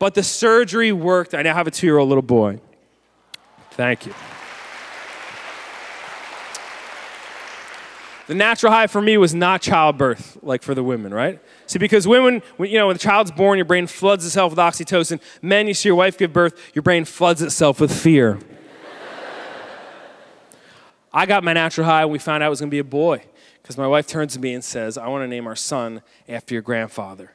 But the surgery worked. I now have a 2-year-old little boy. Thank you. The natural high for me was not childbirth, like for the women, right? See, because women, when the child's born, your brain floods itself with oxytocin. Men, you see your wife give birth, your brain floods itself with fear. I got my natural high when we found out it was going to be a boy, because my wife turns to me and says, I want to name our son after your grandfather.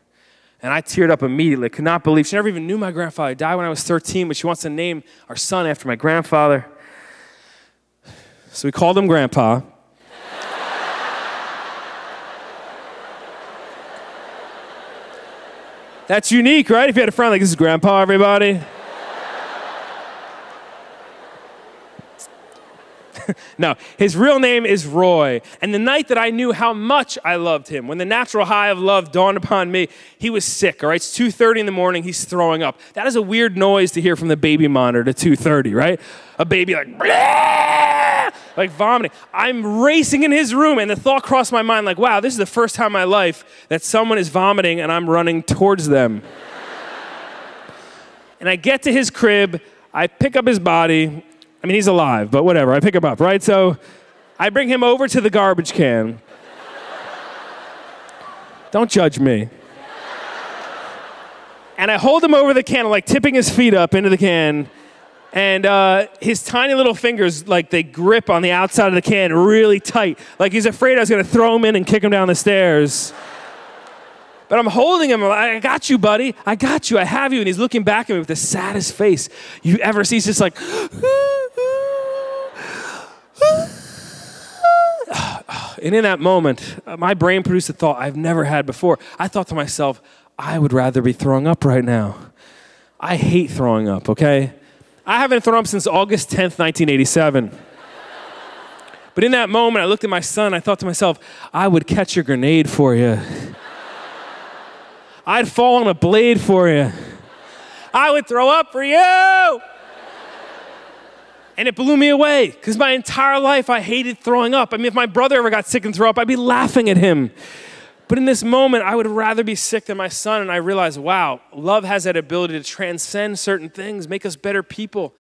And I teared up immediately, could not believe. She never even knew my grandfather. He died when I was 13, but she wants to name our son after my grandfather. So we called him Grandpa. That's unique, right? If you had a friend like, this is Grandpa, everybody. No, his real name is Roy. And the night that I knew how much I loved him, when the natural high of love dawned upon me, he was sick, all right? It's 2:30 in the morning, he's throwing up. That is a weird noise to hear from the baby monitor at 2:30, right? A baby like, bleh! Like vomiting. I'm racing in his room, and the thought crossed my mind like, wow, this is the first time in my life that someone is vomiting and I'm running towards them. And I get to his crib, I pick up his body. I mean, he's alive, but whatever. I pick him up, right? So I bring him over to the garbage can. Don't judge me. And I hold him over the can, like tipping his feet up into the can. And his tiny little fingers, like they grip on the outside of the can really tight. Like he's afraid I was going to throw him in and kick him down the stairs. But I'm holding him. I got you, buddy. I got you. I have you. And he's looking back at me with the saddest face you ever see. He's just like... And in that moment, my brain produced a thought I've never had before. I thought to myself, I would rather be throwing up right now. I hate throwing up, okay? I haven't thrown up since August 10th, 1987. But in that moment, I looked at my son. I thought to myself, I would catch a grenade for you. I'd fall on a blade for you. I would throw up for you. And it blew me away, because my entire life I hated throwing up. I mean, if my brother ever got sick and threw up, I'd be laughing at him. But in this moment, I would rather be sick than my son, and I realized, wow, love has that ability to transcend certain things, make us better people.